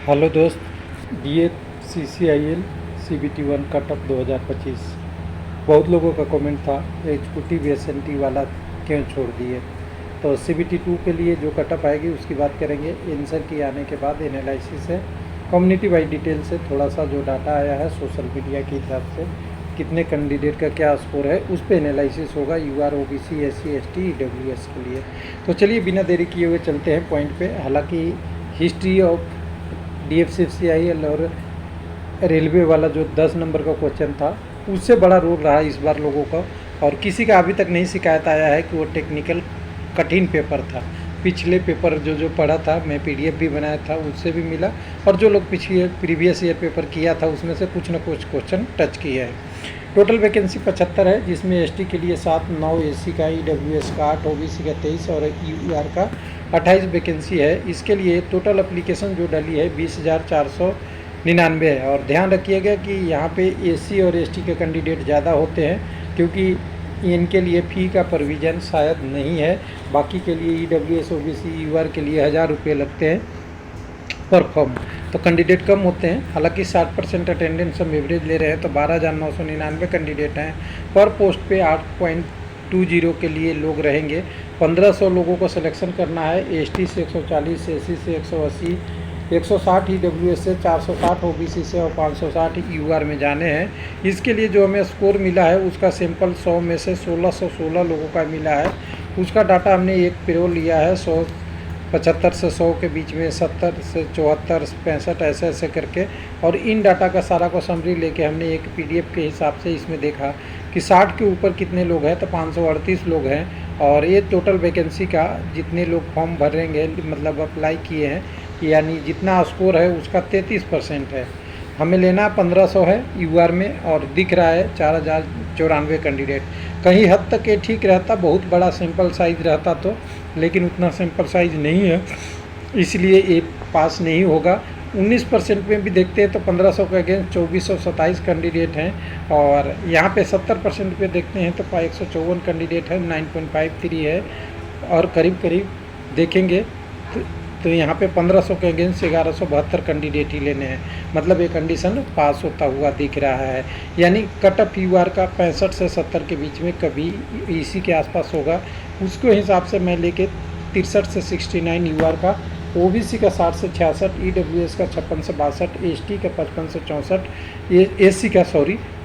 Hello दोस्त, DA CCIL CBT 1 cut up 2025। बहुत लोगों का कमेंट था एग्जीक्यूटिव SNT वाला क्यों छोड़ दिए। तो CBT 2 के लिए जो कटअप आएगी उसकी बात करेंगे। आंसर की आने के बाद एनालिसिस है, कम्युनिटी वाइज डिटेल से थोड़ा सा जो डाटा आया है सोशल मीडिया के हिसाब से कितने कैंडिडेट का क्या स्कोर है उस पर एनालिसिस होगा UR OBC SC ST EWS के लिए। तो चलिए बिना देरी किए हुए चलते हैं पॉइंट पे। हालांकि हिस्ट्री ऑफ DFCCIL और रेलवे वाला जो 10 नंबर का क्वेश्चन था उससे बड़ा रोल रहा इस बार लोगों का, और किसी का अभी तक नहीं शिकायत आया है कि वो टेक्निकल कठिन पेपर था। पिछले पेपर जो पढ़ा था, मैं PDF भी बनाया था, उससे भी मिला, और जो लोग पिछले प्रीवियस ईयर पेपर किया था उसमें से कुछ ना कुछ क्वेश्चन टच किया है। टोटल वैकेंसी 75 है, जिसमें ST के लिए 7, 9 SC का, EWS का 8, OBC का 23 और UR का 28 वैकेंसी है। इसके लिए टोटल एप्लीकेशन जो डली है 20,499 है। और ध्यान रखिएगा कि यहाँ पे SC और ST के कैंडिडेट ज़्यादा होते हैं, क्योंकि इनके लिए फ़ी का प्रोविज़न शायद नहीं है। बाकी के लिए EWS OBC UR के लिए 1000 रुपये लगते हैं पर फॉर्म, तो कैंडिडेट कम होते हैं। हालांकि 60% अटेंडेंस हम एवरेज ले रहे हैं, तो 12,999 कैंडिडेट हैं। पर पोस्ट पे 8.20 के लिए लोग रहेंगे। 1500 लोगों को सिलेक्शन करना है। ST से 140, SC से 180, 160 EWS से, 460 OBC से और 560 UR में जाने हैं। इसके लिए जो हमें स्कोर मिला है उसका सैंपल 100 में से 1616 लोगों का मिला है। उसका डाटा हमने एक पेरोल लिया है, 175 से 100 के बीच में, 70 से 74, 65 ऐसे ऐसे करके, और इन डाटा का सारा को समरी लेके हमने एक PDF के हिसाब से इसमें देखा कि 60 के ऊपर कितने लोग हैं, तो 538 लोग हैं। और ये टोटल वैकेंसी का जितने लोग फॉर्म भरेंगे, मतलब अप्लाई किए हैं, यानी जितना स्कोर है उसका 33% है। हमें लेना 1500 है UR में, और दिख रहा है 4094 कैंडिडेट। कहीं हद तक ये ठीक रहता, बहुत बड़ा सैंपल साइज रहता तो, लेकिन उतना सैंपल साइज नहीं है, इसलिए ये पास नहीं होगा। 19% में भी देखते हैं तो 1500 के अगेंस्ट 2427 कैंडिडेट हैं, और यहाँ पे 70% पे देखते हैं तो 154 कैंडिडेट है, 9.53 है, और करीब करीब देखेंगे तो यहाँ पे 1500 के अगेंस्ट 1172 कैंडिडेट ही लेने हैं। मतलब ये कंडीशन पास होता हुआ दिख रहा है। यानी कटअप UR का 65 से 70 के बीच में कभी इसी के आसपास होगा। उसके हिसाब से मैं लेके 63 से 69 UR का, OBC का 60 से 66, EWS का 56 से 62, ST का 55 से 64, SC का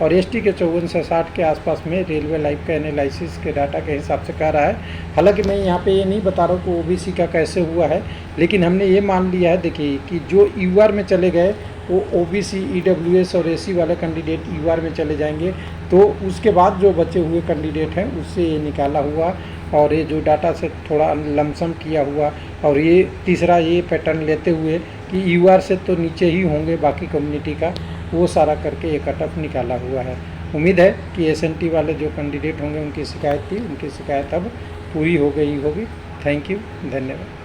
और ST के 54 से 60 के आसपास में रेलवे लाइफ का एनालिसिस के डाटा के हिसाब से कह रहा है। हालांकि मैं यहाँ पे ये नहीं बता रहा हूँ कि OBC का कैसे हुआ है, लेकिन हमने ये मान लिया है, देखिए, कि जो UR में चले गए वो OBC, EWS और SC वाले कैंडिडेट UR में चले जाएंगे। तो उसके बाद जो बचे हुए कैंडिडेट हैं उससे ये निकाला हुआ, और ये जो डाटा से थोड़ा लमसम किया हुआ, और ये तीसरा ये पैटर्न लेते हुए कि UR से तो नीचे ही होंगे बाकी कम्युनिटी का, वो सारा करके ये कटअप निकाला हुआ है। उम्मीद है कि SNT वाले जो कैंडिडेट होंगे उनकी शिकायत थी, उनकी शिकायत अब पूरी हो गई होगी। थैंक यू, धन्यवाद।